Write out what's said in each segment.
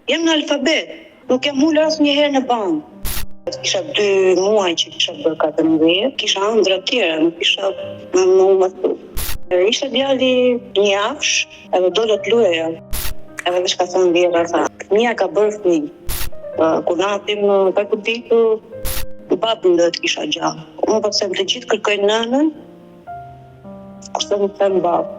Jam në alfabet, nuk jam ullë asë njëherë në bankë. Kisha 2 muaj që kisha bërë 14, kisha ëndra tjera, nuk kisha më mësu. Ishte djali një javësh, edhe dole të lueja. Edhe veç ka thënë vjera, tha, Mia ka bërë fëmijë. Kur na atim në fakultetu, babën dhe të kisha gjallë. Unë po them të gjithë kërkojnë nënën, kurse nuk them babë.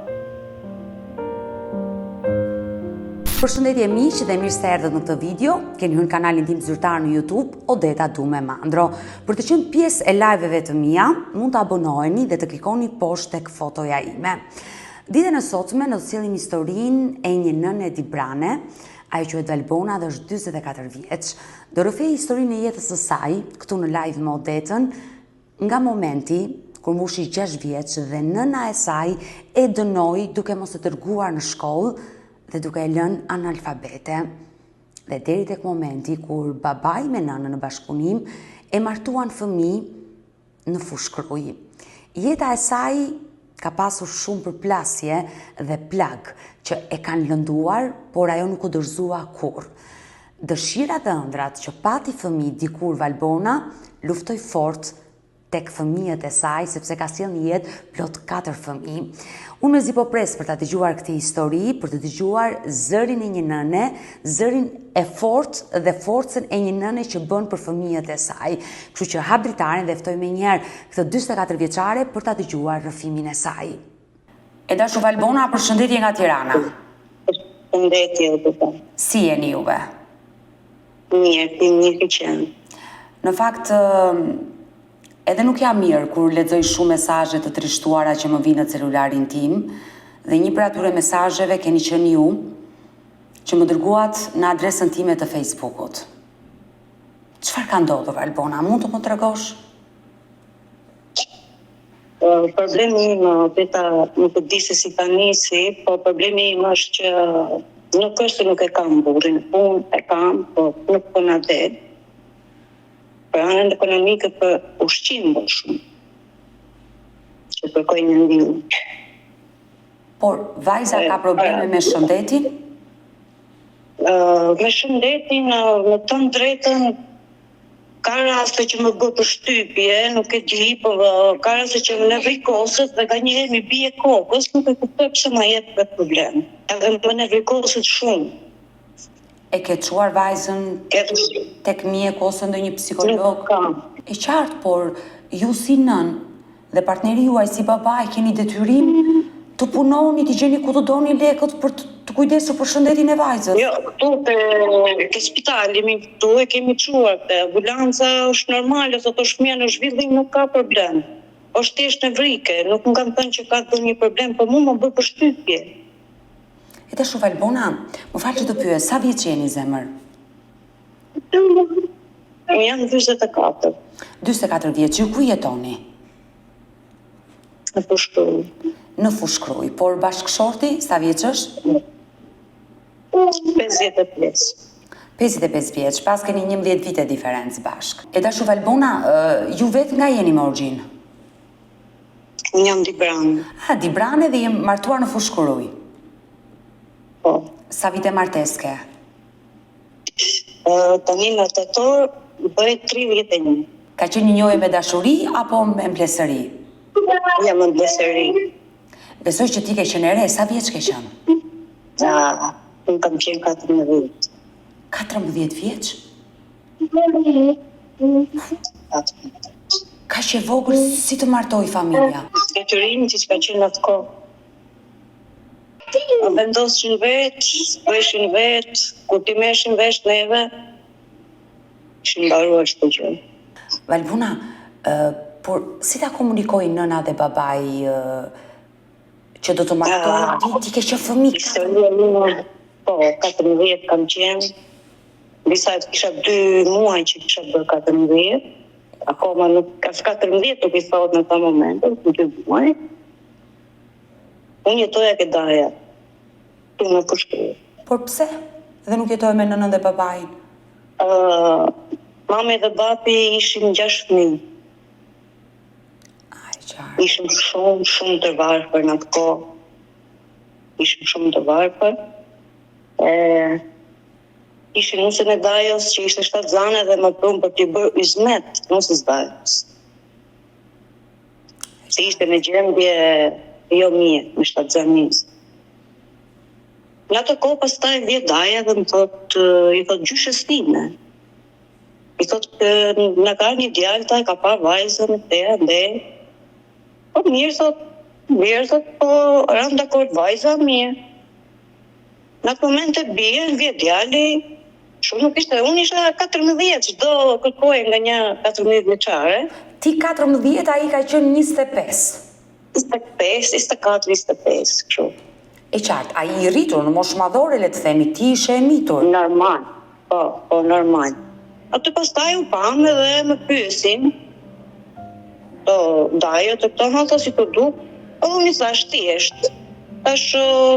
Përshëndetje miq dhe mirë se erdhët në këtë video. Keni hyrë në kanalin tim zyrtar në YouTube, Odeta Dume Mandro. Për të qenë pjesë e live-eve të mia, mund të abonoheni dhe të klikoni poshtë tek fotoja ime. Ditën e sotme do të sjellim historinë e një nëne Dibrane, ajo quhet Valbona dhe është 44 vjeç. Do rrëfej historinë e jetës së saj këtu në live me Odetën, nga momenti kur mbushi 6 vjeç dhe nëna e saj e dënoi duke mos e dërguar në shkollë dhe duke e lënë analfabete. Dhe deri tek momenti kur babai me nënën në bashkëpunim e martuan fëmijë në Fushkruj. Jeta e saj ka pasur shumë përplasje dhe plag që e kanë lënduar, por ajo nuk u dorëzua kurrë. Dëshirat dhe ëndrat që pati fëmijë dikur Valbona luftoi fort tek fëmijët e saj, sepse ka sjellë një jetë plot 4 fëmijë. Unë mezi po pres për ta dëgjuar këtë histori, për të dëgjuar zërin e një nëne, zërin e fortë dhe forcën e një nëne që bën për fëmijët e saj. Kështu që hap dritarin dhe ftoj menjëherë këtë 44 vjeçare për ta dëgjuar rrëfimin e saj. E dashur Valbona, përshëndetje nga Tirana. Përshëndetje, Odeta. Si jeni juve? Mirë qenë. Në fakt, edhe nuk jam mirë kur lexoj shumë mesazhe të trishtuara që më vinë në celularin tim, dhe një për atyre mesazheve keni qenë ju, që më dërguat në adresën time të Facebookut. Çfarë ka ndodhur Valbona? Mund të më tregosh? Problemi im, Odeta, nuk e di se si ta nisi, po problemi im është që nuk është se nuk e kam burrin, unë e kam, po nuk po na del. Për anën ekonomike për ushqim më shumë, që kërkoj një ndihmë. Por vajza ka probleme me shëndetin? Me shëndetin, në të drejtën, ka raste që më bë përshtypje, nuk e di, po ka raste që më nevrikoset dhe nganjëherë mi bie kokës, nuk e kuptoj pse ma jep këtë problem. Edhe më nevrikoset shumë. E ke çuar vajzën tek mjek ose ndonjë psikolog? E qartë, por ju si nën dhe partneri juaj si baba e keni detyrim të punoni, të gjeni ku të doni lekët për të kujdesur për shëndetin e vajzës. Jo, këtu te spitali, këtu e kemi çuar te ambulanca, është normale, thotë fëmia në zhvillim nuk ka problem. Është thjesht nevrike, nuk më kanë thënë që ka ndonjë problem, por mua më bë përshtypje. E të shu Valbona, më falë që të pyes, sa vjeç jeni zemër? Unë jam 44. 44 vjeç, ju ku jetoni? Në Fushkruj. Në Fushkruj, por bashkëshorti, sa vjeç është? 55. 55 vjeç, pas keni 11 vite diferencë bashk. E të shu Valbona, ju vetë nga jeni me origjinë? Unë jam Dibrane. Dibrane dhe jem martuar në Fushkruj. Po. Sa vite marteske? Tani në tetor bëhet 31. Ka qenë një njohje me dashuri apo me mblesëri? Jam me mblesëri. Besoj që ti ke qenë e re, sa vjeç ke qenë? Unë kam qenë 14. 14 vjeç? Ka që vogël si të martoj familja? Detyrim që ka qenë atë kohë. Vendoshin vetë, bëjshin vetë, kur ti meshin vesh neve, ishin mbaruar çdo gjë. Valbona, por si ta komunikojnë nëna dhe babai që do të martohen? Ti ke qenë fëmijë? Historia ime, po, 14 kam qenë. Disa kisha 2 muaj që kisha bërë 14. Akoma nuk, as 14 nuk i thot në ta moment, 2 muaj. Unë jetoja ke daja, tu në Fushkruj. Por pse? Dhe nuk jetoja me nënën dhe babain? Mami dhe babi ishin 6 fëmijë. Ishim shumë të varfër në atë kohë. Ishim shumë të varfër. Ishin nusën e Dajos që ishte shtatzane dhe më prunë për t'i bërë izmet nusës Dajos. Se ishte në gjendje jo mirë, në shtatzanisë. Në atë kohë pastaj vje Daja dhe më thot, i thot gjyshes time. I thot në ka një djalë ta e ka parë vajzën e te ande. Po mirë thot, po rëmë dakord vajza mirë. Në atë moment e bie, vje djali, shumë nuk ishte, unë isha 14, çdo kërkoj nga një 14 vjeçare. Ti 14, ai ka qenë 25. 25, 24, 25, kështu. E qartë, ai i rritur në moshë madhore, le të themi, ti ishe e mitur. Normal, po normal. Aty pastaj u pam edhe më pyesin, Dajo të këto halta si të duk, unë i thash thjesht. Tash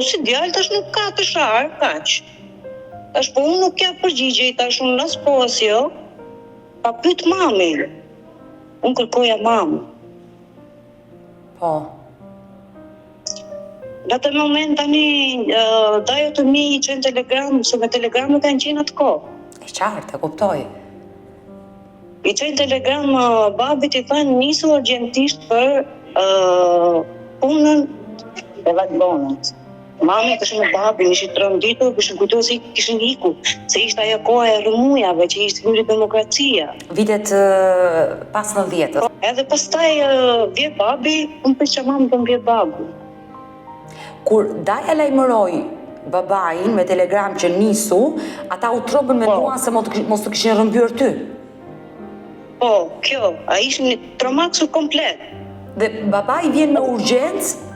si djalë tash nuk ka të sharë, kaq. Tash po unë nuk ja përgjigje, tash unë as po as jo. Pa pyet mami. Unë kërkoja mamë. Po. Në atë moment tani Dajo të mi i qenë telegram, se me telegram nuk kanë qenë atë kohë. E qartë, e kuptoj. I qenë telegram babit i thënë nisu urgjentisht për punën e vazhdonit. Mami këshin me babin, ishin trënditur, këshin kujtuar se kishin iku, se ishte ajo koha e rëmujave që ishte hyri demokracia. Vitet pas 90-s. Edhe pastaj vje babi, unë përqa mami të vje babu. Kur Daja lajmëroi babain me telegram që nisu, ata u trobën me duan se mos të kishin rrëmbyer ty. Po, kjo, a ishin një tromaksu komplet. Dhe babai vjen me urgjencë?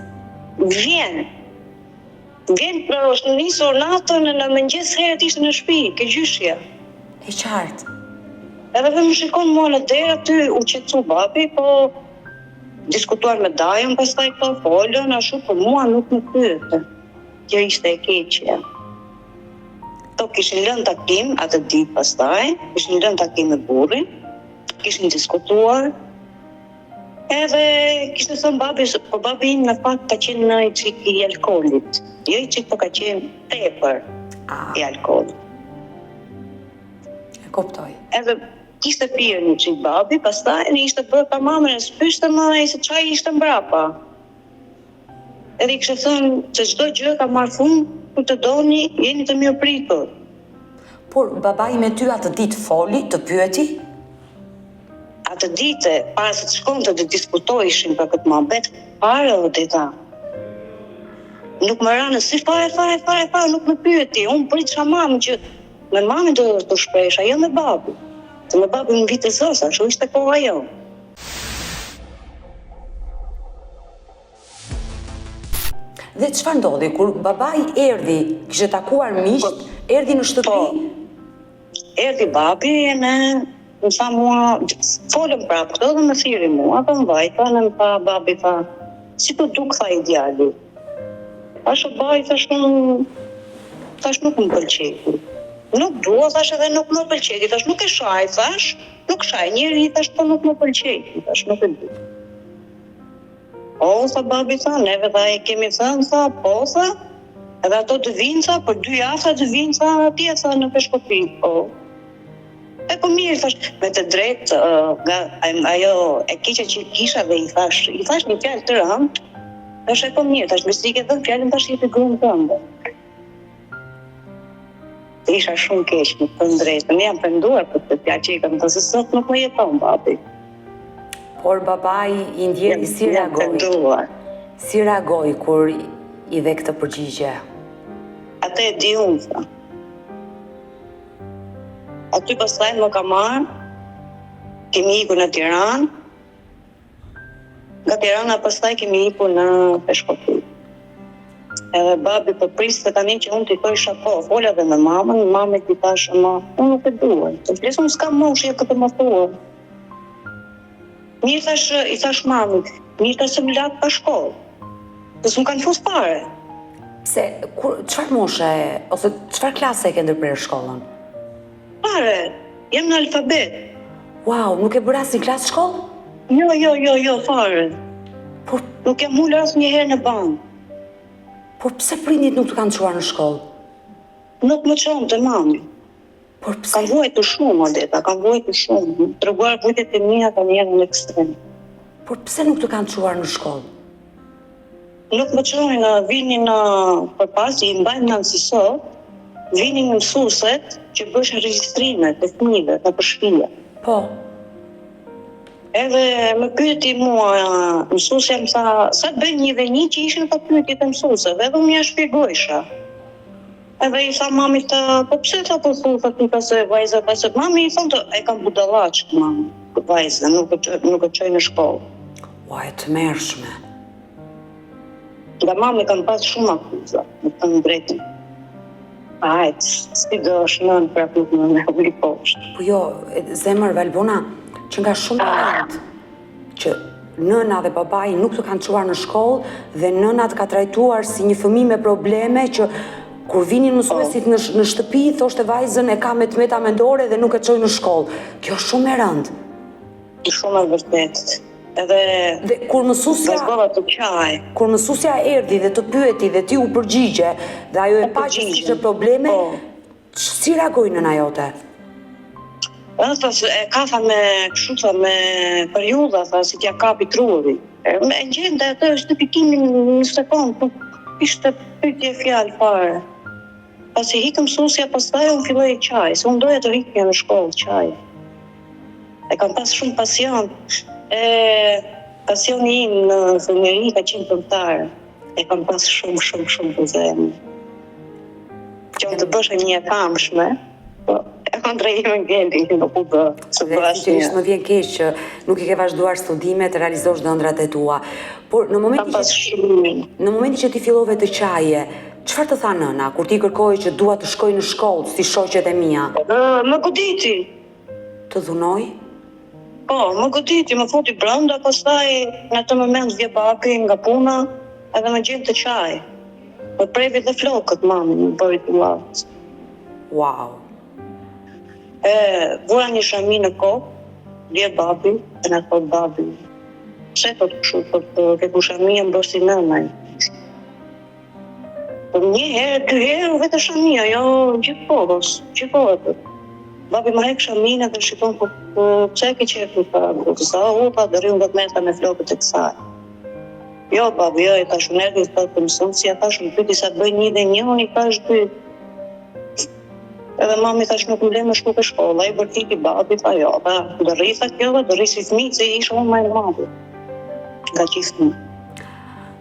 Vjen për është nisur natën në mëngjes herët ishte në shtëpi, ke gjyshja. E qartë. Edhe dhe më shikon mua në derë aty u qetësu babi, po diskutuar me Dajën, pastaj këto folën, ashtu për mua nuk më pyete. Kjo ishte e keqja. To kishin lënë takim atë ditë pastaj, kishin lënë takim me burrin, kishin diskutuar. Edhe kishte thënë babi, po babi në fakt ka qenë në i qik i alkoolit. Jo i qik, po ka qenë tepër i alkoolit. E kuptoj. Edhe kishte pirë një qik babi, pastaj në ishte bërë pa mamën e spyshte më e se qaj ishte mbrapa. Edhe i kishte thënë që çdo gjë ka marrë fund, kur të doni, jeni të mirë pritur. Por babai me ty atë ditë foli, të pyeti? Atë dite, para se të shkonte të diskutojshin për këtë mohabet, pare o deta. Nuk më ranë si fare, nuk më pyeti. Unë pritësha mamën që me mamën të shpresha, jo me babu. Se me babu në vitë zosa, që ishte koha jo. Dhe çfarë ndodhi? Kur babai erdhi, kishte takuar miq, erdhi në shtëpi? Erdhi babi e më tha mua, folëm prapë këto dhe më thiri mua, dhe më vajta, në më tha babi, tha, si të duk, tha i djali. Ashtë babi, thash nuk më pëlqeti. Nuk dua, thash edhe nuk më pëlqeti, thash nuk e shaj, thash, nuk shaj njëri, thash po nuk më pëlqeti, thash nuk e du. O, tha babi, tha, neve tha e kemi thënë, tha, po, tha, edhe ato të vinë, tha, për 2 javë, të vinë, tha, atje, tha, në Peshkopi, po. E po mirë, thash, me të drejtë, ajo e keqja që kisha dhe i thash një fjalë të rëndë, thash e po mirë, thash, me si ke dhënë fjalën, thash jepi grunë tënde. Isha shumë keq, me të drejtë, ne jam penduar për këtë fjalë që i kam thënë, se sot nuk më jeton babi. Por babai i ndjeri si reagoi? Penduar. Si reagoi kur i dhe këtë përgjigje? Atë e di unë, tha. Aty pastaj më ka marrë, kemi ikur në Tiranë, nga Tirana pastaj kemi ikur në Peshkopi. Edhe babi po priste tani që unë t'i thoj shapo, fola dhe me mamën, mamën t'i thashë unë nuk e duaj, të flesë unë s'kam moshje këtë më thua. Mirë i thash mamën, mirë thash se më lakë pa shkollë, të s'më kanë fus pare. Pse, çfarë moshe, ose çfarë klase e ke ndërprerë shkollën? Pare, jam në alfabet. Wow, nuk e bërë asnjë klasë shkollë? Jo, fare. Por nuk jam ullë asë një herë në bankë. Por pse prindit nuk të kanë çuar në shkollë? Nuk më qonë të mami. Por pse? Kam vuajtur shumë, Odeta, kam vuajtur shumë. Treguar vujtjet e mia kanë jenë në ekstrem. Por pse nuk të kanë çuar në shkollë? Nuk më çonin, vinin përpas, i mbajnë në nënësisor, vinin mësueset që bëshin regjistrimet e fëmijëve në shtëpi. Po. Edhe më pyeti mua mësuesja, më tha, sa të bëj një dhe një që ishin të pyetjet e mësuesve, edhe unë ja shpjegojsha. Edhe i tha mami, po pse tha po thu, ti ka se vajza, mami i thonë, e kam budallaq, mami, vajza, nuk e çoj në shkollë. Ua, e të mërshme. Nga mami kam pas shumë akuza, në të në drejtën. Ajtë, si do është nënë për apë nuk në uli poshtë. Po jo, zemër Valbona, që nga shumë moment që nëna dhe babai nuk të kanë çuar në shkollë dhe nëna të ka trajtuar si një fëmijë me probleme që kur vinin mësuesit në shtëpi, thoshte vajzën e ka me tmeta mendore dhe nuk e çoj në shkollë. Kjo është shumë e rëndë. Shumë e vërtetë. Dhe kur mësuesja erdhi dhe të pyeti dhe ti u përgjigje dhe ajo e pa që kishte probleme, si reagoi nëna jote? E ka me periudha, si t'ja kapi truri. E gjende atë është pikimin në sekundë, nuk ishte pyetje fjalë fare. Pasi hikë mësuesja, pastaj unë filloi qaj, se unë doja të rikja në shkollë qaj. E kam pas shumë pasion. Pasioni im në fëmijëri ka qenë këngëtar. E kam pas shumë të zemë. Që unë të bëshë një e famshme, e kam drejime në gjendin që nuk u bë. Dhe sigurisht më vjen keq që nuk i ke vazhduar studimet, të realizosh ëndrat e tua. Por në momentin që ti fillove të qaje, çfarë të tha nëna kur ti kërkoi që dua të shkoj në shkollë si shoqet e mia? Më goditi. Të dhunoi? Po, më goditi, më futi brenda, pastaj në atë moment vje babi nga puna, edhe më gjenë të qaj. Më previ dhe flokët mami, më bëri të lavës. Wow. Vura një shami në kokë, vje babi, e në thot babi. Pse thot kështu, thot ke ku shami e mbërsi nënaj. Një herë, dy herë, vete shamia, jo gjithë kohës. Babi më hek shamina dhe shikon, po pse ke qefi, sa upa dhe rriun dhe të meta me flokët e kësaj. Jo, babi, jo, e tash unë erdi të mësuesja, tash më pyti sa bëj një dhe një, unë i tash dy. Edhe mami tash nuk më le më shku për shkolla, i bërtiti babi, tha jo, dhe rritha kjo dhe rrisi fëmijë, se ishë unë majnë mami. Nga qiftë.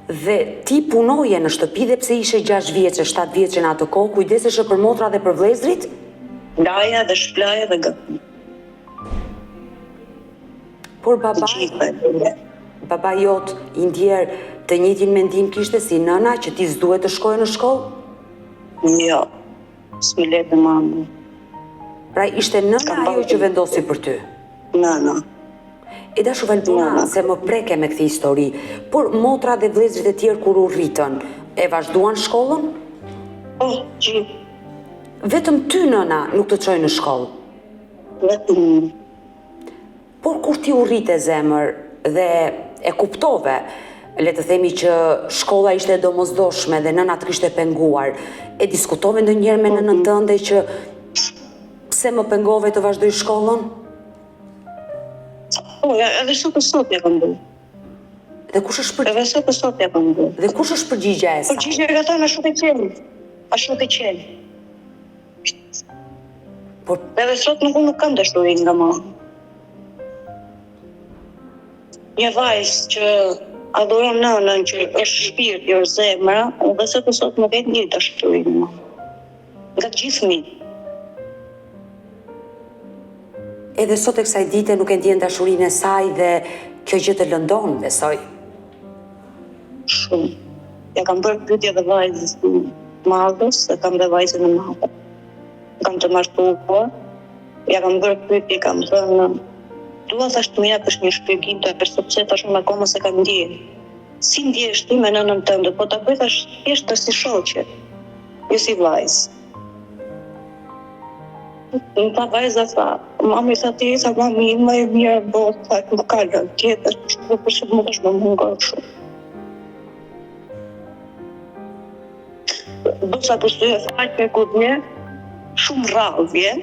Dhe ti punoje në shtëpi dhe pse ishe 6 vjeçe, 7 vjeçe në atë kohë, kujdeseshe për motra dhe për vëllezrit? Laja dhe shplaja dhe gëtë. Por baba jot i ndjerë të njëjtin mendim kishte si nëna që ti s'duhet të shkoje në shkollë? Jo, s'mi le të mamë. Pra ishte nëna ajo që vendosi për ty? Nëna. E dashu Valbona, se më preke me këtë histori, por motra dhe vëllezrit e tjerë kur u rritën, e vazhduan shkollën? Po, gjithë. Vetëm ty nëna nuk të çoj në shkollë? Vetëm. Por kur ti u rrite zemër dhe e kuptove, le të themi që shkolla ishte domosdoshme dhe nëna të kishte penguar, e diskutove ndonjëherë me nënën tënde që pse më pengove të vazhdoj shkollën? Po, edhe sot ja kam bërë. Dhe kush është përgjigja? Edhe sot ja kam bërë. Dhe kush është përgjigja e saj? Përgjigja e ka thënë ashtu të qenë. Ashtu të qenë. Por edhe sot nuk kam dashuri nga mama. Një vajzë që adhuron nënën, që është shpirt, jo është zemra, dhe sot nuk e një dashuri nga mama. Nga gjithë fëmijët. Edhe sot e kësaj dite nuk e ndjen dashurinë e saj dhe kjo gjë të lëndon, besoj. Shumë. Ja kam bërë pyetje dhe vajzës të madhës, e kam dhe vajzën e madhe. Kam të martuar, ja kam bërë pyetje, kam thënë, dua thash të mira për një shpjegim të pse tash unë akoma se kam ndjerë. Si ndjesh ti me nënën tënde, po ta bëj tash thjesht si shoqe, jo si vajzë. Në ta vajza tha, mami tha ti, tha mami më e mirë botë, tha nuk ka lënë tjetër, përse më është më mungon shumë. Do sa përstuje faqe këtë një, shumë rrallë vjen,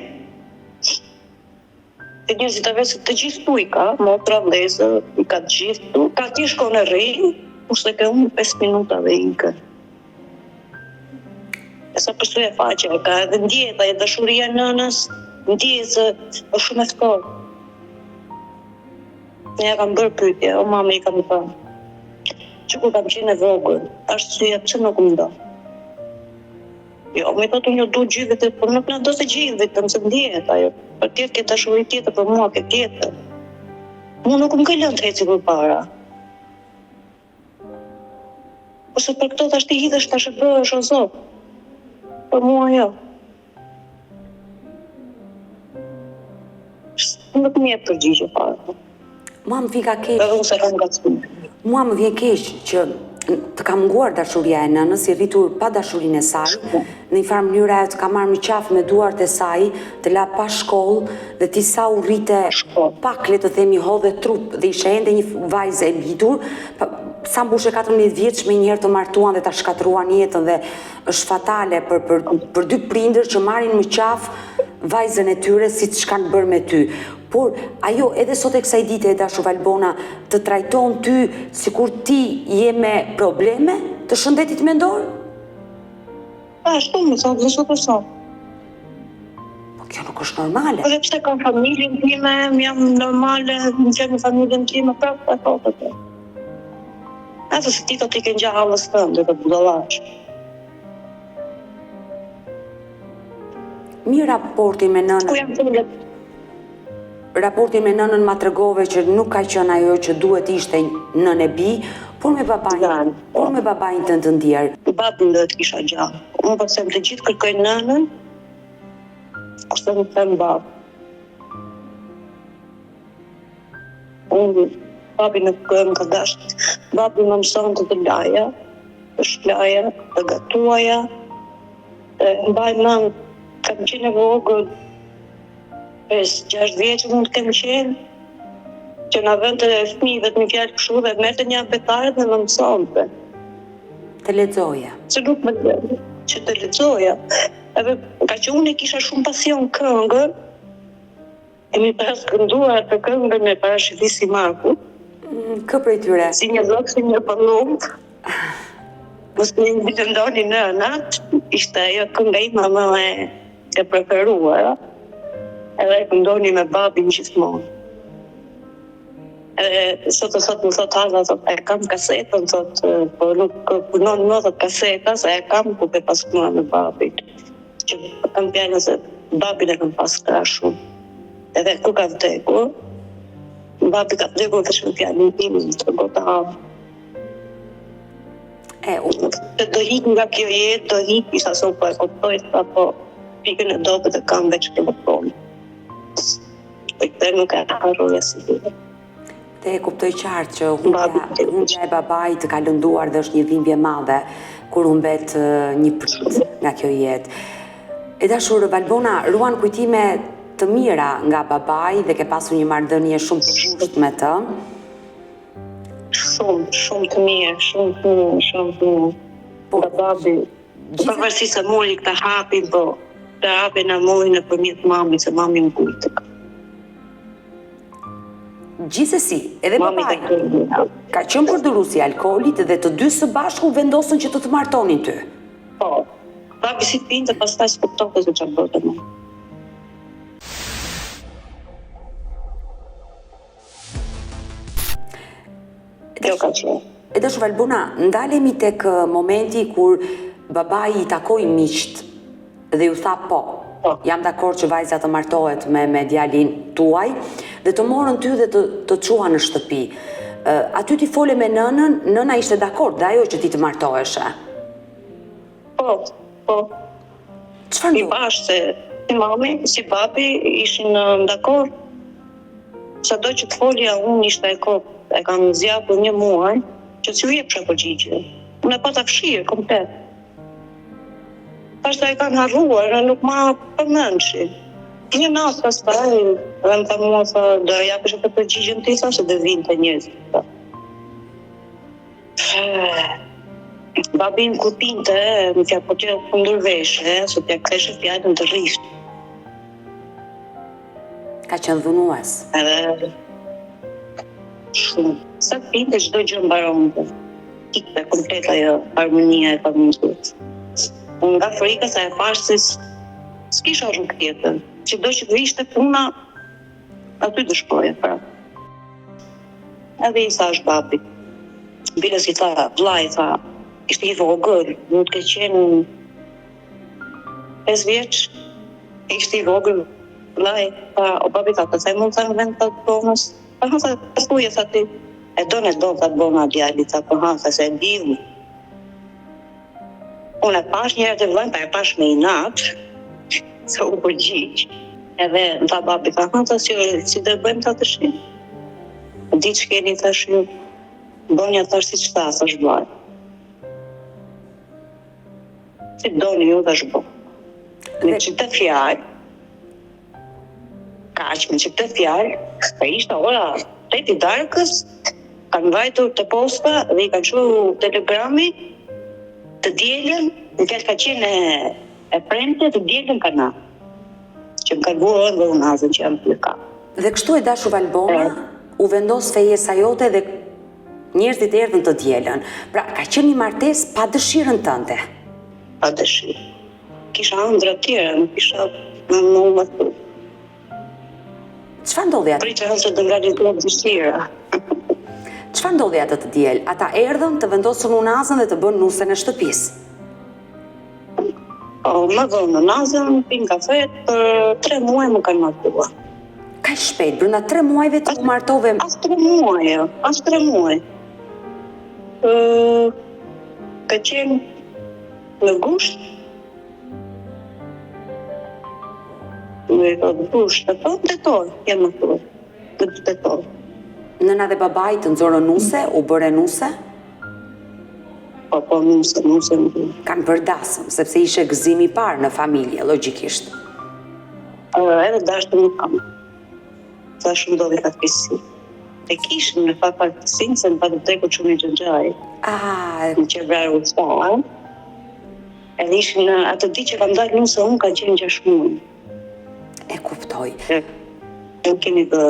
Të njerëzit e vetë të gjithë tu i ka, motra, vlezë, i ka të gjithë tu. Ka ti shkon e rri, kurse ke unë 5 minuta dhe ikë. E sa përstu e faqe, ka edhe ndjeta, e dashuria nënës, ndjetë se është shumë e ftohtë. Ne kam bërë pyetje, o mama i kam thënë. Që kur kam qenë e vogël, arsyeja pse nuk më do. Jo, me thotë unë du gjithë, por nuk na do se gjithë vetëm se ndjehet ajo. Për tjetër ke dashuri tjetër, për mua ke tjetër. Mua nuk më ka lënë të eci përpara. Ose për këto tash ti hidhesh tash e bëhesh o zot. Për mua jo. Nuk më jep përgjigje fare. Mua më vjen keq. Edhe unë se kam gacim. Mua më vjen keq që të ka munguar dashuria e nënës, i rritur pa dashurinë e saj, në një farë mënyrë ajo të ka marrë me qafë me duart e saj, të la pa shkollë dhe ti sa u rrite pak le të themi hodhe trup dhe ishe ende një vajzë e mbitur, sa mbushe 14 vjeç me njëherë të martuan dhe ta shkatruan jetën dhe është fatale për dy prindër që marrin me qafë vajzën e tyre si që kanë bërë me ty. Por ajo edhe sot e kësaj dite e dashur Valbona të trajton ty sikur ti je me probleme të shëndetit mendor? Ashtu më thotë, dhe sot e sot. Po kjo nuk është normale. Edhe pse kam familjen time, jam normale, në që në familjen time, prapë e thotë të. Atë se ti të t'i ke ngja halës tënde dhe budalash. Mi raporti me nënën. Ku jam të Raporti me nënën ma tregove që nuk ka qenë ajo që duhet ishte nën e bi, por me babain të ndjerë. Babën dhe të kisha gjallë. Unë pasem të gjithë kërkoj nënën, kurse më them babë. Unë, babi në më ka dashtë, babi më mëson të laja, të shlaja, të gatuaja, mbaj mënë, kam qenë e vogël, 5-6 vjeqë mund të kem qenë, që na vënd të fëmijëve të një fjallë këshu dhe merte një apetarët dhe më mësonte. Të lexoja. Që nuk më dhe, që të lexoja. Edhe ka që unë e kisha shumë pasion këngën, e mi pas kënduar të këngën e Parashivisi Marku. Kë prej tyre? Si një lok, si një pëllumë. Mos një një të ndoni nënat, ishte ajo kënga ima më e preferuara. Edhe e këndoni me babin gjithmonë. Edhe sot më thot Haza, e kam kasetën, po nuk punon më thot kaseta, se e kam ku pe pas punon me babin. Që kam pjallë se babin e kam pas kra shumë. Edhe ku ka vdekur, babi ka vdekur veç me pjallin tim, të gota havë. Të do hik nga kjo jetë, do hik, isa so po e koptoj, po pikën e dobet e kam veç ke vëponi. Dhe nuk e harruja si dhe. Dhe e kuptoj qartë që hundja e babait të ka lënduar dhe është një dhimbje madhe kur humbet një prind nga kjo jetë. E dashur Valbona, ruan kujtime të mira nga babai dhe ke pasur një marrëdhënie shumë të ngushtë me të. Shumë të mirë, shumë të mirë. Po babi, përveçse se mori këtë hapin, po të hapin e mori nëpërmjet mamit, se mami më kujtë. Gjithsesi, edhe babai ka qenë përdoruesi i alkoolit dhe të dy së bashku vendosën që të martonin ty. Po, babi si pinte, pastaj s'kuptonte se çfarë bëte më. Kjo ka qenë. E dashur Valbona, ndalemi tek momenti kur babai I takoi miqt dhe ju tha po. Jam dakord që vajza të martohet me djalin tuaj dhe të morën ty dhe të çuan në shtëpi. Aty ti fole me nënën, nëna ishte dakord dhe ajo që ti të martoheshe. Po. Çfarë I bashkë se si mami, si babi ishin dakord. Sado që të folja unë ishte e kam zgjatur një muaj, që si u jepsha përgjigje. Unë e pata fshirë komplet. Pashta e kanë harruar, nuk ma përmendshi. Një natë pastaj, dhe më tha mua, do japësh të përgjigjen ti, se dhe vinte njerëzit. Babin kur pinte, më thja po t'ja kundërveshe, se t'ja ktheshe fjallën të rrisht. Ka qenë dhunues. Edhe shumë. Sa pinte çdo gjë mbaronte. Ikte komplet ajo harmonia e familjes. Unë nga frika se e pash se s'kisha rrugë tjetër. Çdo që të vishte puna, aty të shkoja pra. Edhe i thash babit. Bile si tha, vllai tha, ishte i vogël, mund të qenë 5 vjeç, ishte i vogël, vllai tha, o babi tha, pëse mund të në vend të bonës? Pa ha, sa thuje, tha ti, e do të bona djali, tha, po ha, se e divu. Unë e pash njëre të vllajn, pa e pash me inat, se u përgjigj. Edhe më tha babi, tha, ha, si dhe bëjmë ta të shi? Di që keni të shi, bonja thash si që tha, thash vllai. Si doni ju thash bo. Me që të fjallë, me që të fjallë, ka ishte ora 8 i darkës, kanë vajtur të posta dhe i kanë shu telegrami të dielën, në kështë ka qenë e premte të dielën kana, që më kanë buë dhe unë azën që jam të ka. Dhe kështu e dashu Valbona, u vendos fejesa jote dhe njerëzit erdhën të dielën. Pra, ka qenë një martes pa dëshirën tënde. Pa dëshirë. Kisha ëndra tjera, nuk kisha më të. Çfarë ndodhi atë? Pritë se të realizohet dëshira. Çfarë ndodhi atë të diel? Ata erdhën të vendosën unazën dhe të bënë nusën e shtëpisë. Po, më dhënë unazën, pinë kafe, për 3 muaj më kanë martuar. Ka shpejt, brenda 3 muajve të u martove? As 3 muaj, as 3 muaj. Ka qenë në gusht, në gusht, tetor, jenë më thurë, në tetor. Nëna dhe babaj të nxorën nuse, u bëre nuse? Po, nuse. Kanë bërë dasëm, sepse ishe gëzimi i parë në familje, logjikisht. Edhe dashtë më kamë. Sa shumë do dhe fatkeqësi. E kishën në fatkeqësinë se në patë të teko që një gjëgjaj. Në qevrarë u të edhe ishën atë di që kam dalë nuse unë ka qenë 6 muaj. E kuptoj. Nuk kemi të...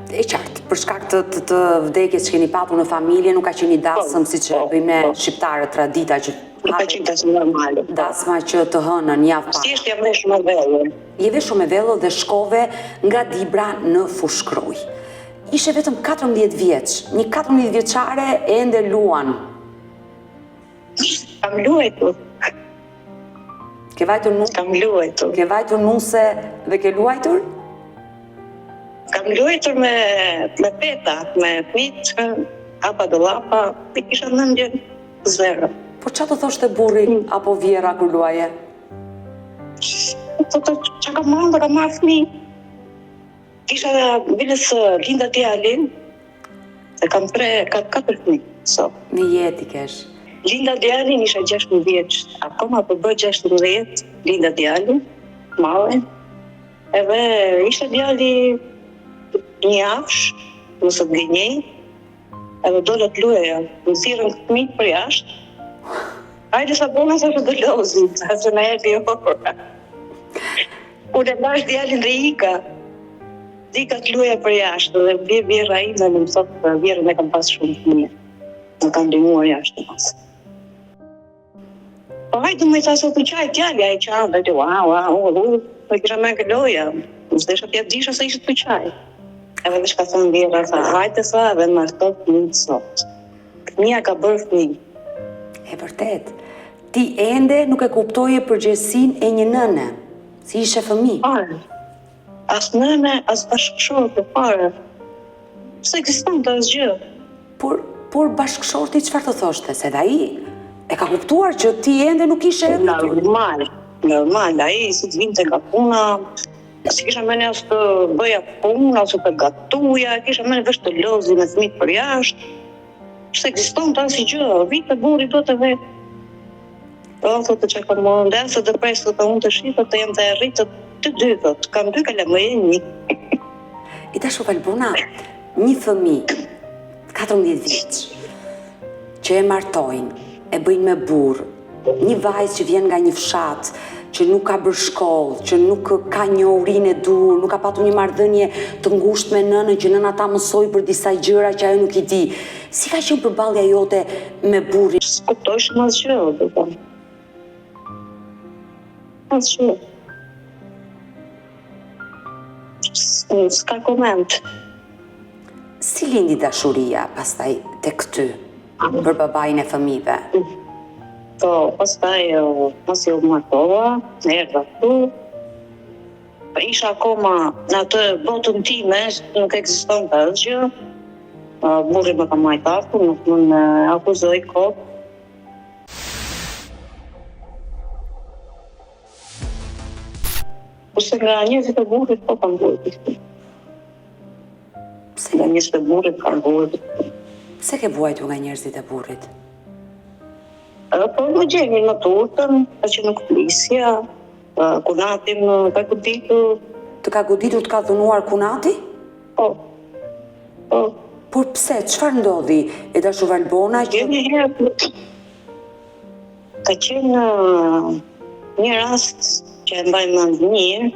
E qartë, për shkak të vdekjes që keni patur në familje, nuk ka qenë një dasëm si që bëjmë ne shqiptarët tradita që... Nuk ka qenë dasëm normale. Dasma që të hënën javë parë. Si është jam vesh me vellë. Je vesh me vellë dhe shkove nga Dibra në Fushkruj. Ishe vetëm 14 vjeç, një 14 vjeçare ende luan. Kam luajtur. Ke vajtur nuse? Kam luajtur. Ke vajtur nuse dhe ke luajtur? Kam luajtur me peta, me pit, hapa do lapa, i kisha mendje zero. Po çfarë do thoshte burri apo vjera kur luaje? Që kam marrë fëmijë. Kisha vilës linda djalin, se kam 4 fëmijë. Në jetë i kesh. Linda djalin isha 16 vjeç, akoma po bë 16, linda djalin, male. Edhe ishte djali një javësh, nëse të gënjej, edhe dole të lueja, në thirën fëmijët për jashtë. Hajde sa bona se të lozim, se na jepi ora. Unë e bash djalin dhe ika të lueja për jashtë, dhe vjera ime në më thotë, vjerën e kam pas shumë fëmijë. Më kam ndihmuar jashtë pas. Po hajde më i tha se të qaj djali, a i qanë, dhe të me kisha me këlloja, më së desha pjatë gjisha se ishtë të qaj. Edhe dhe shka thënë vjera, tha, hajte sa dhe martot një sot. Fëmija ka bërë fëmijë. E vërtet, ti ende nuk e kuptoje përgjegjësinë e një nëne, si ishe fëmijë. Parë, as nëne, as bashkëshorte, parë. Pse ekziston të asgjë. Por bashkëshorti çfarë të thoshte, se dhe ai e ka kuptuar që ti ende nuk ishe Normal, ai si të vinte nga puna, si kisha mene as të bëja punë, as të gatuja, kisha mene vesh të lozi me fëmijët për jashtë. Pse ekziston të asgjë gjë, vite burri do të vetë. Po, thotë që kam morën dhe se të presë të unë të shifët të jam të rritë të dy, thotë, kam 2 kalamëje një. I dashu Valbona, një fëmijë, 14 vjeç, që e martojnë, e bëjnë me burr, një vajzë që vjen nga një fshat, që nuk ka bërë shkollë, që nuk ka njohurinë e dur, nuk ka patur një marrëdhënie të ngushtë me nënën, që nëna ta mësoi për disa gjëra që ajo nuk i di. Si ka qenë përballja jote me burrin? S'kuptojsh asgjë, do të thonë. Asgjë. S'ka koment. Si lindi dashuria pastaj tek ty për babain e fëmijëve? Po, pastaj mos u martova, erdha këtu. Isha akoma në atë botën time, nuk ekzistonte asgjë. Burri më ka marrë afër, nuk më akuzoi kot. Ose nga njerëzit e burrit po kam vuajtur. Pse Nga njerëzit e burrit kam vuajtur. Pse ke vuajtur nga njerëzit e burrit? Po më gjeni në turtën, që nuk flisja, kunatim ka goditur. Të ka goditur, të ka dhunuar kunati? Po. Po. Por pse, çfarë ndodhi? E dashur Valbona që... Një herë ka qenë një rast që e mbaj mend mirë,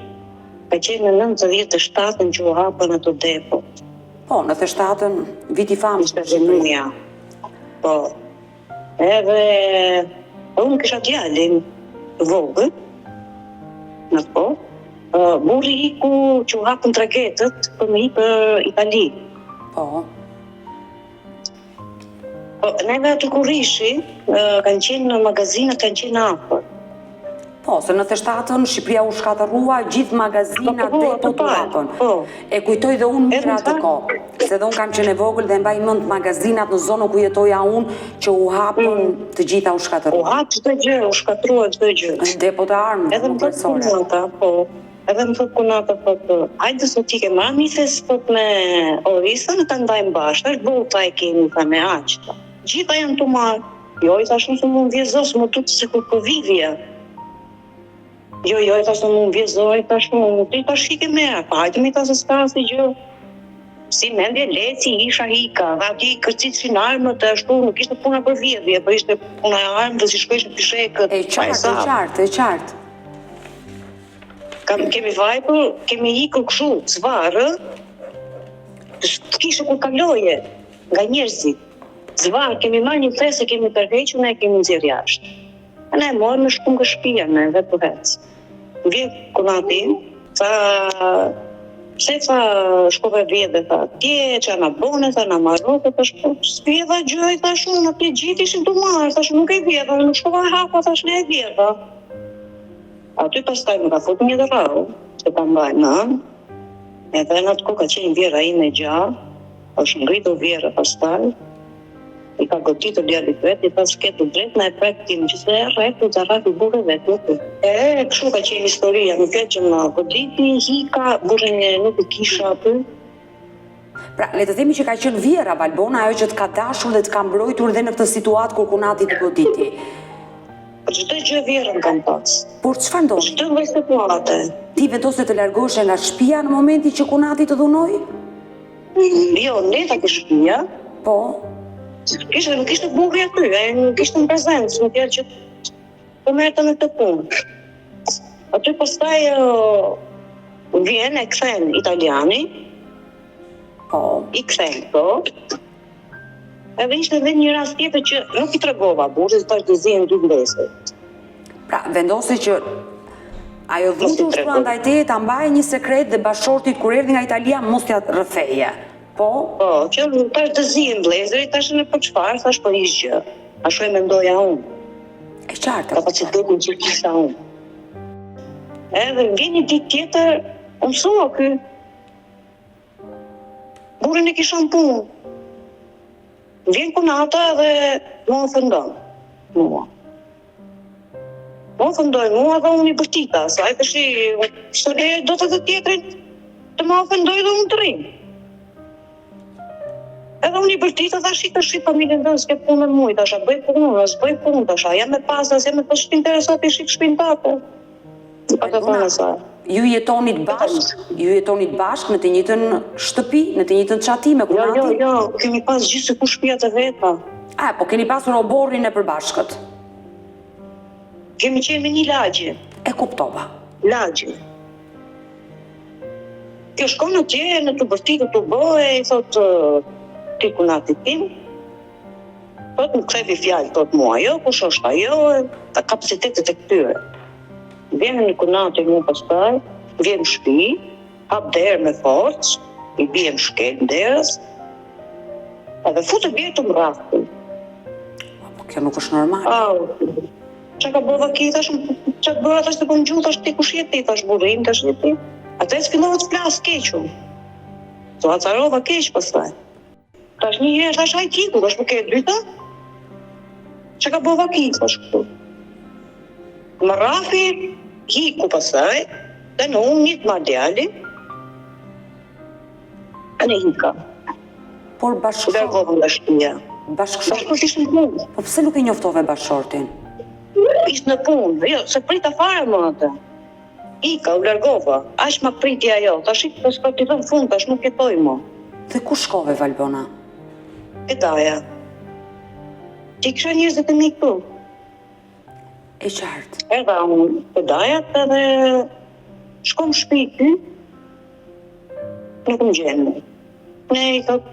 ka qenë në 97-ën që u hapën ato depo. Po, në 97-ën, viti famës për Shqipëria. Po. Edhe unë kisha djalin të vogël, në po. Burri iku që u hapën tragedët për me i për Itali. Po. Po, neve aty kur ishi, kanë qenë magazinat, kanë qenë afër. Po, se në 97-ën Shqipëria u shkatërrua, gjithë magazinat depo të hapën. E kujtoj dhe unë mirë atë kohë, se dhe unë kam qenë e vogël dhe mbaj mend magazinat në zonën ku jetoja unë që u hapën të gjitha u shkatërua. U hapë çdo gjë, u shkatrua çdo gjë. Depo të armëve, Edhe më thotë kunata, po. Edhe më thotë kunata, thotë, hajde sot ti ke mamises, thotë me Orisën, ta ndajmë bashkë, është bota e kemi ka me aqta. Gjitha janë të marë. Jo, i thash nëse mund vjezos, më tutë se kur po vivja. Jo, i thash në mund vjezoj, thash ti tash shike me, pa hajde me ta se s'ka si gjë. Si mendje leci, isha hika, dhe ati kërcitësin armët, ashtu nuk ishte puna për vjedhje, për ishte puna e armët dhe si shkojshë në pishekët. E qartë. Kemi vajpër, kemi ikur këshu, zvarë, të kishë kur kaloje nga njerëzit. Zvarë, kemi marrë një thesë, kemi tërhequr, ne kemi nxjerrë jashtë. Ne e morëm në shkun nga shtëpia, ne vetë për hecë. Vjen kunati, tha, pse tha shkove vjedhe, tha, tje që na bone, tha, na marrote, tha shko, s'vjedha gjëj, tha shumë, atje gjithë ishin të marrë, tha shumë, nuk e vjedha, nuk shkova hapa, tha shne e vjedha. Aty pastaj më ka futur një dërrau, që ta mbaj në, edhe në atë ku ka qenë vjera ime gjallë, është ngritur vjera pastaj, i ka goditur djalit vetë, i tha s'ketu drejt, na e prektim që se rretu të arrati burë vetë. Kështu ka qenë historia, nuk e që më goditi, hika, burën nuk e kisha aty. Pra, le të themi që ka qenë vjera Valbona, ajo që të ka dashur dhe të ka mbrojtur dhe në këtë situatë kur kunati të goditi. Për çdo gjë vjerën kam pas. Por çfarë ndodhi? Çdo lloj situate. Ti vendose të largoheshe nga shtëpia në momentin që kunati të dhunoi? Jo, neta ke shtëpia. Po. Nuk ishte burri aty, nuk ishte në prezencë, në tjerë që po merrte në të punë. Aty pastaj vjen e kthen italiani. Po. I kthen këto. Edhe ishte edhe një rast tjetër që nuk i tregova burrit, tash do zihen dy vlezë. Pra, vendose që ajo dhunë që ushtrua ndaj teje ta mbajë një sekret dhe bashortit kur erdhi nga Italia mos t'ja rrëfeje. Po? Po, që tash të zihen vlezëri, tash në për çfarë, thash po ish gjë. Ashtu e mendoja unë. E qartë. Kapacitetin që kisha unë. Edhe vjen një ditë tjetër, mësua ky. Burrin e kisha në punë. Vjen kunata dhe më ofendon. Mua. Më ofendoj mua dhe unë i bërtita, sa e përshi, do të tjetërin të më ofendoj dhe unë të rinë. Edhe unë i bërtita dhe shi familjen dhe s'ke punë në mujtë, asha bëj punë, s'bëj punë, asha jam me pasë, jam me pështë interesat i shik shpintate. Ju jetonit bashk në të njëjtën shtëpi, në të njëjtën çati me kunatin? Jo, kemi pas gjithë se ku shtëpiat e veta. Po keni pasur oborrin e përbashkët? Kemi qenë me një lagje. E kuptova. Lagji. Kjo shkon atje në të bërtitë të bëhe, i thot ti kunati tim, thot më kthevi fjalë, thot mua jo, kush është ajo, ka kapacitetet e këtyre. Vjen në kunati mu pastaj, vjen në shtëpi, hap derë me forcë, i bie në shkel derës, edhe futet bie të mraftin. Kjo nuk është normal. Qa ka bëva ki, thash, qa bëra, thash të po më gjuhë, thash ti kush jeti, thash burim, thash jeti. Atëherë fillova të flas kequn. So acarova keq pastaj. Tash një herë thash ai kiku, thash po ke e dyta? Çka ka bëva ki, thash këtu. Më rrafi kiku pastaj, dhe në unë një të ma djali, e në hika. Por bashkëshorti. Largova nga shtëpia. Bashkëshorti ishte në punë. Po pse nuk e njoftove bashkëshortin? Ishte në punë, jo, se prita fare më atë. Ika, u largova. Aq ma priti ajo. Tash pas ka ti thon fund, tash nuk jetoj më. Dhe ku shkove Valbona? E daja. Ti kisha njerëzit e mi këtu. E qartë. Erdha unë të dajat edhe shkom shtëpi ty. Nuk më gjenë. Ne i thot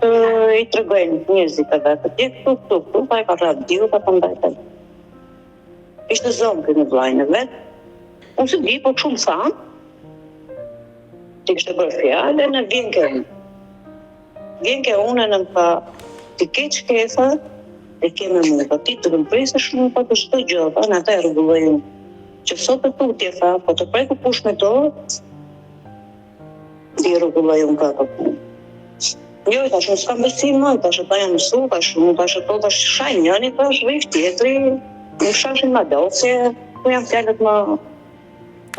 i tregojnë njerëzit e vetë. Ti këtu, pa e ka radio, pa ndajtë. Ishte zonë në vlajnë e vetë. Unë se di, po shumë thamë. Ti kështë bërë fjallë, në vjen ke unë. Vjen ke unë në më tha, ti ke që kefa, e keme më, pa ti të këmpresë shumë, pa të shtë gjëta, në ata e rëgulloj unë. Që sot e tutje, tha, po të preku push me dorë, ti rëgulloj unë ka të punë. Jo, i thash, unë s'kam besim më, i thash, ta janë mësu, unë thash, to thash, shaj njëni, thash, vif tjetri, në shashin ma dosje, ku janë fjallet më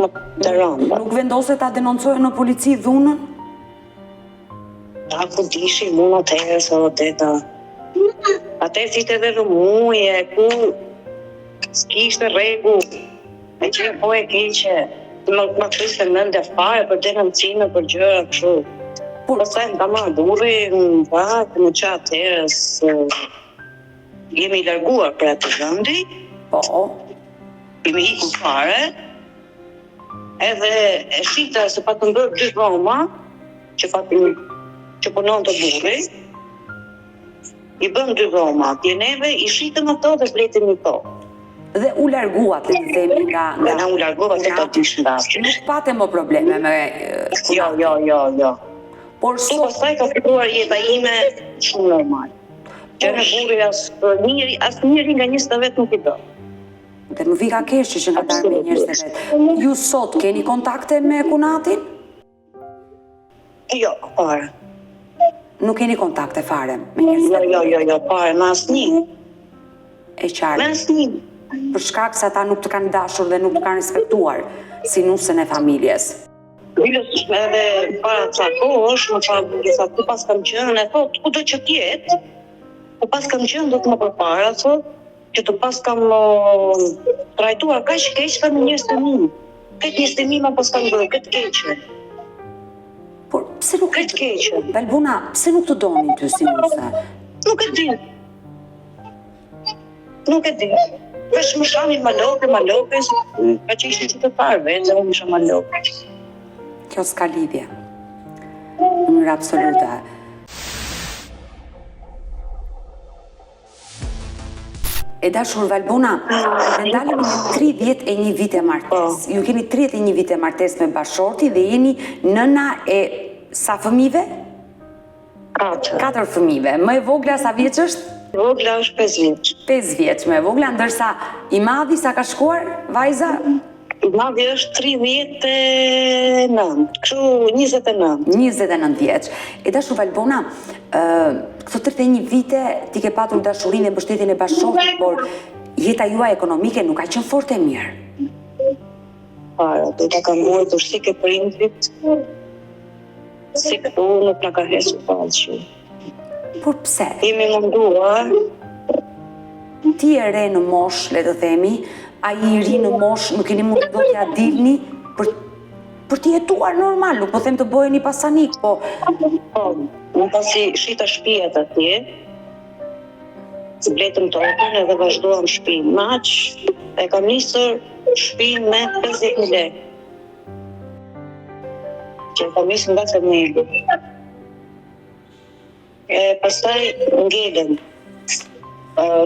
të rënda. Nuk vendose ta denoncojë në polici dhunën? Ta ku dishi mund atëherë, sa vëteta. Atëherë si të dhe rëmuje, ku s'kishte regu, e që po e keqe, më kryste mënde fare për denoncime për gjëra kështu. Pastaj më ta marrë burri, në vakë, në që atëherës, jemi larguar për atë vëndi, Po. jemi iku fare, edhe e shita se pa të ndërë 2 roma, që punon të burri, i bëm 2 roma, atje neve i shitëm ato dhe vletëm i to. Dhe u larguat, le të themi nga... Dhe na u largova të të tishë ndashtë. Nuk pate më probleme me... Jo. Por Tu pastaj ka fituar jeta ime shumë normal. Që në burri asë njëri nga njësë të vetë nuk i do. Dhe më vika keqë që nga darë me njerëz të vetë. Ju sot keni kontakte me kunatin? Jo, pare. Nuk keni kontakte fare me njerëz të vetë? Jo, pare, me asnjë. E qartë. Me asnjë. Për shkak se ata nuk të kanë dashur dhe nuk të kanë respektuar si nusën e familjes. Vilës edhe para ca kohësh, më tha, ku pas kam qenë, e thot, ku do që t'jetë, ku pas kam qenë do të më përpara, thot, që të pas kam trajtuar kaq keq të me njerëz të mi. Këtë njerëz të mi ma pas kam bërë, këtë keqe. Por pse nuk Këtë keqe. Valbona, pse nuk të donin ty si nuse? Nuk e di. Nuk e di. Vesh më shanin maloke, ka që ishte qytetar vetë, unë isha maloke. Kjo s'ka lidhje. Në mënyrë absolute. E dashur Valbona, ndalemi në 31 vite martes. Ju keni 31 vite martes me bashorti dhe jeni nëna e sa fëmijëve? 4 fëmijëve. Më e vogla sa vjeç është? Vogla është 5 vjeç. 5 vjeç me vogla, ndërsa i madhi sa ka shkuar, vajza? I madhi është 39, kështu 29. 29 vjeç. E dashur Valbona, këto 31 vite ti ke patur dashurinë dhe mbështetjen e bashortit, por jeta juaj ekonomike nuk ka qenë fort e mirë. Do ta kam mërë si ke prindrit, si këtu nuk na ka hesur falqë. Por pse? Jemi munduar. Ti e re në mosh, le të themi, ai i ri në mosh, nuk keni mund do t'ja dilni për të jetuar normal, nuk po them të bëheni pasanik, po... Unë pasi shita shtëpiat atje, bletëm tokën edhe vazhduam shtëpinë. Maq, e kam nisur shpinë me 50.000 lekë. Që kam isë nga Themeli. Pastaj ngelen.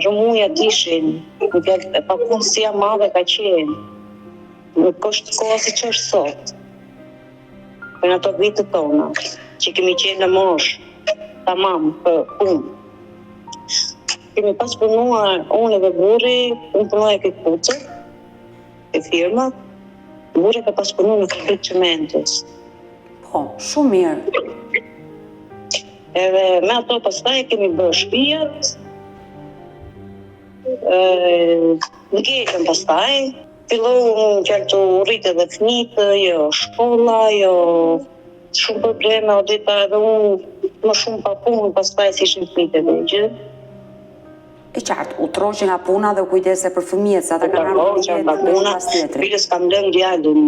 Rëmuja dishin, pa punë si madhe ka qenë. Nuk është koha si që është sot. Për në ato vitët tona, që kemi qenë në moshë, tamam për punë. Kemi pas punuar unë dhe burri, unë punuar e këtë pucët, e firma, burri ka pas punuar në fabrik çementës. Po, shumë mirë. Edhe me ato pastaj kemi bërë shtëpijat, ngelen pastaj, fillohu që të rritë edhe fëmijët, jo shkolla, jo shumë probleme, o dita edhe unë më shumë pa punë, pastaj si ishin fëmijët e vegjël. E qartë, u troqe nga puna dhe u kujdese për fëmijët, sa ta kanë Troqe nga puna, filës kam lënë djalin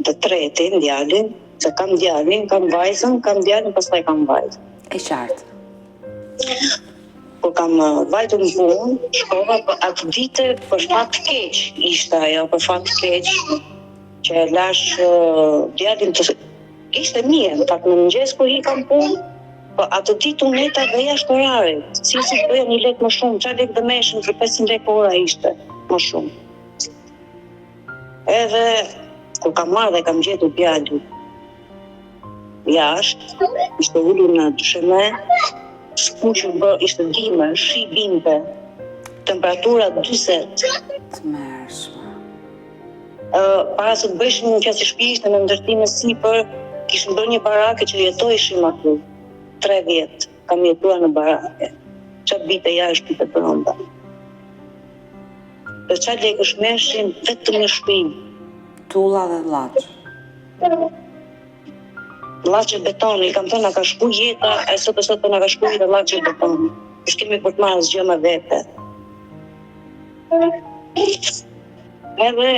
të tretin, djalin, se kam djalin, kam vajzën, kam djalin, pastaj kam vajzën. E qartë. Kur kam vajtur në punë, shkova për atë dite për fat të keq ishte ajo, për fat të keq, që e lash djalin të... Ishte mirë, në fakt në mëngjes kur i kam punë, për atë ditë unë neta dhe jashtë orarit, si bëja 1 lekë më shumë, qa lekë dëmeshën, për 500 lekë ora ishte më shumë. Edhe, kur kam marrë dhe kam gjetur djalin jashtë, ishte ullur në dysheme, ishte dimër, shi bimpe, temperatura 40. Të mërshme. Para se të bëjshim në qasë shtëpi ishte në ndërtime sipër, kishim bërë një barake që jetojshim aty. 3 vjetë kam jetuar në barake. Qatë vite jashtë vite brenda. Për qatë lekësh merrshim vetëm në shtëpi. Tulla dhe llaç. Llaçe betoni, kam thënë na ka shku jeta, e sot na ka shku jeta llaçe betoni. S'kemi për të marrë asgjë me vete. Edhe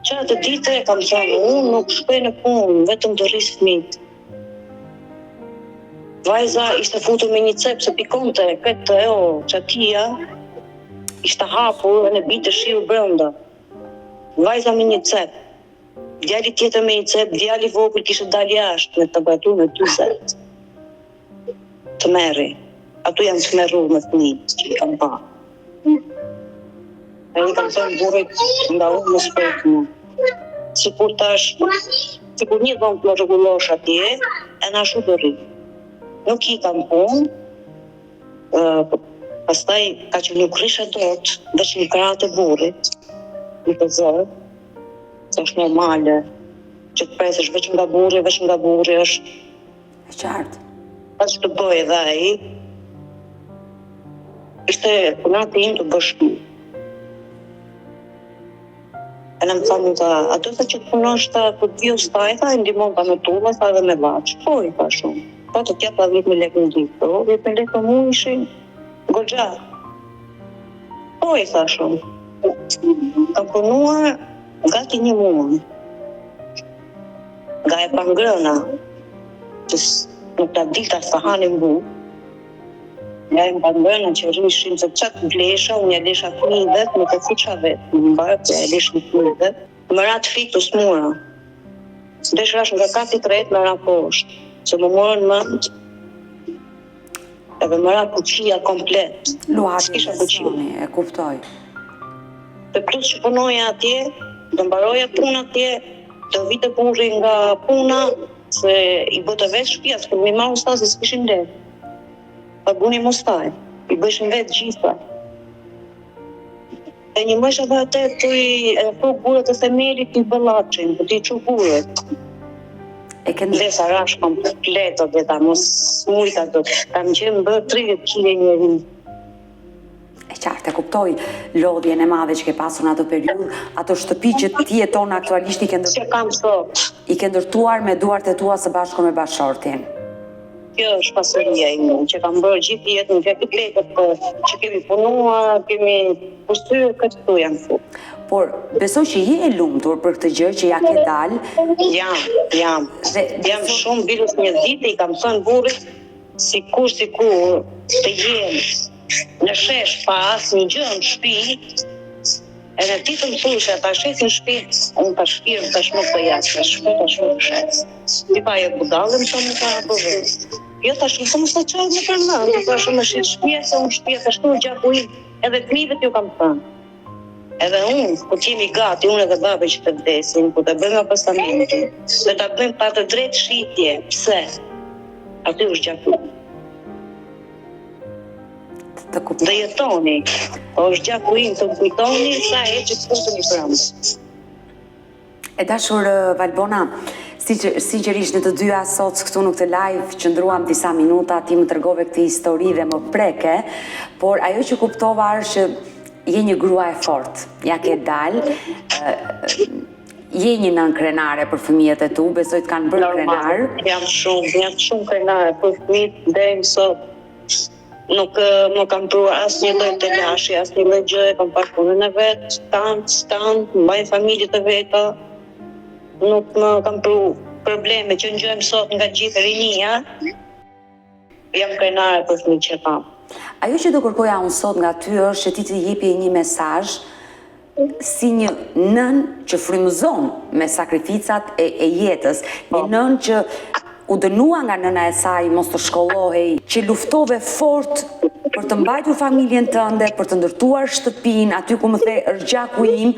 qatë dite kam thënë, unë nuk shkoj në punë, vetëm të rris fëmijët. Vajza ishte futur me një cep se pikonte, këtë qatia, ishte hapur e në bitë shiu brenda. Vajza me një cep. Djali tjetër me një cep, djali vogël kishte dalë jashtë me temperaturë 40. Të merri. Ato janë të merru me fëmijët që i kam pa. E i kam thënë burrit nga unë më spërtë mu. Sikur një dhomë të më rregullosh atje, e na shu të rri. Nuk i kam punë, pastaj ka që nuk rishe dot, veç një kratë e burrit, një të zërë, se është normale, që të presësh veç nga burri është... E qartë. Pas të bëj edhe ai, ishte punati im të bështu. E në më thamë ta, ato të që të punosh ta për t'viju stajta, e ndimon ta me tulla, ta dhe me laqë. Po i pa shumë. Po të tjapa 10.000 lekë në ditë, 10.000 lekë mu ishin goxha. Po i tha shumë. Kam punuar gati 1 muaj. Nga e pangrëna, që nuk ta dilta sa hanin bu, nga e pangrëna që rrishin se qatë vlesha, unë ja lesha fëmijëve, nuk e fuqa vetë, në mbarë, ja leshin fëmijëve, më ratë fikë të smura. Desh rash nga kati 3 më ratë poshtë, se më morën mënd, edhe më ratë puqia komplet. Luati presioni, e kuptoj. Dhe plus që punoja atje, dhe mbaroja puna atje, të vite burri nga puna, se i bëte vetë shtëpia, s'këm mi marrë ustaj, se s'kishin letë. Pa buni mustaj, i bëshin vetë gjitha. E një mësh edhe atë të i po burët e Themelit të i bëllacin, të i që burët. Dhe sa rash komplet, dhe ta mos mujta të, kam qenë bërë 30 kg njeri. E qartë, e kuptoj lodhjen e madhe që ke pasur në ato periudhë, ato shtëpi që ti jeton aktualisht i ke ndërtuar me duart e tua së bashku me bashortin. Kjo është pasuria ime, që kam bërë gjithë jetën, këtë lekët që kemi punuar, kemi pushtyrë, këtë tu janë fut. Por besoj që je e lumtur për këtë gjë që ja ke dalë. Jam shumë bilës një ditë, i kam thënë burrit, sikur të jenë në shesh pas një gjë në shtëpi, Edhe ti të më thushe, ta shesin shtëpi, unë ta shpirë, tash nuk po jasë, tash shpirë, tash nuk shes. Ti pa e budallë, më shumë ka bëve. Jo, tash nuk më së qajtë më përmën, të tash më shqit shpje, se unë shpje, tash tu gjaku i, edhe fmive t'ju kam thënë. Edhe unë, ku t'jemi gati, unë edhe babe që të vdesin, ku të bëjmë apastamenti, dhe ta bëjmë pa të drejtë shqitje, pse? Aty është gjaku. Dhe jetoni, po është gjaku im të më kujtoni, sa e që të punë të një prëmë. E dashur Valbona, sinqerisht në të dyja sot këtu në këtë live qëndruam disa minuta, ti më tregove këtë histori dhe më preke, por ajo që kuptova është që je një grua e fortë, ja ke dalë, je një nën krenare për fëmijët e tu, besoj të kanë bërë krenar. Jam shumë krenare për fëmijët dhe më sot. Nuk më kam pru asnjë lloj të lashi, asnjë lloj gjë, kam parë punën e vet, stand, mbaj familjet e veta. Nuk më kam pru probleme që ngjojmë sot nga gjithë rinia. Jam krenare për fëmijët që kam. Ajo që do kërkoja unë sot nga ty është që ti të jepje një mesazh si një nën që frymëzon me sakrificat e jetës, një nën që u dënua nga nëna e saj, mos të shkollohej, që luftove fort për të mbajtur familjen tënde, për të ndërtuar shtëpinë, aty ku më the është gjaku im,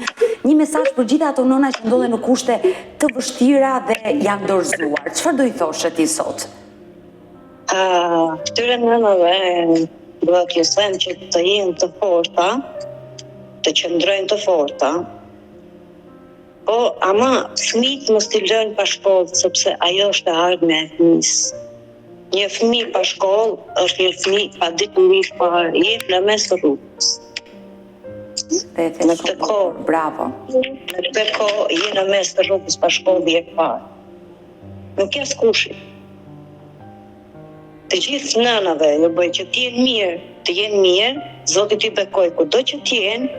një mesazh për gjithë ato nëna që ndodhen në kushte të vështira dhe janë dorëzuar. Çfarë do i thoshe ti sot? Këtyre nënave do t'ju them që të jenë të forta, të qëndrojnë të forta, po, ama fëmijët mos t'i lënë pa shkollë, sepse ajo është e ardhmja e fëmijës. Një fëmijë pa shkollë është një fëmijë pa dituri, pa jetë në mes të rrugës. Në këtë kohë, bravo. Në këtë kohë je në mes të rrugës pa shkollë je parë. Nuk ke askushi. Të gjithë nënave ju bëj që të jenë mirë, Zoti t'i bekoj kudo që t'jenë,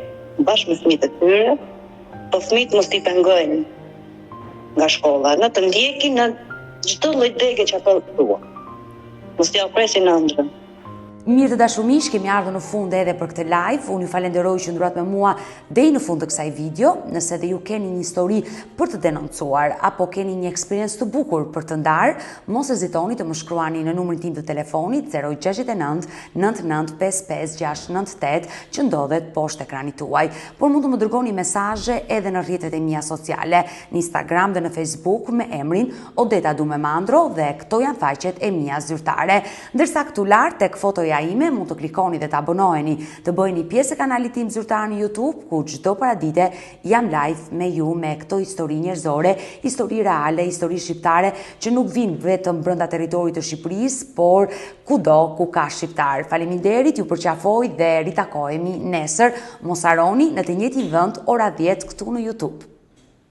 bashkë me fëmijët e tyre, po fëmijët mos t'i pengojnë nga shkolla, në të ndjekin në çdo lloj dege që ato thua. Mos t'i presin ëndrrën. Mirë të dashur miq, kemi ardhur në fund edhe për këtë live. Unë ju falenderoj që ndruat me mua deri në fund të kësaj video. Nëse dhe ju keni një histori për të denoncuar apo keni një eksperiencë të bukur për të ndarë, mos hezitoni të më shkruani në numrin tim të telefonit 069 99 55 698 që ndodhet poshtë ekranit tuaj. Por mund të më dërgoni mesazhe edhe në rrjetet e mia sociale, në Instagram dhe në Facebook me emrin Odeta Dumemandro dhe këto janë faqet e mia zyrtare. Ndërsa këtu lart tek fotoja ime mund të klikoni dhe të abonoheni, të bëheni pjesë e kanalit tim zyrtar në YouTube, ku çdo paradite jam live me ju me këto histori njerëzore, histori reale, histori shqiptare që nuk vinë vetëm brenda territorit të Shqipërisë, por kudo ku ka shqiptar. Faleminderit, ju përqafoj dhe ritakohemi nesër. Mos harroni në të njëjtin vend ora 10 këtu në YouTube.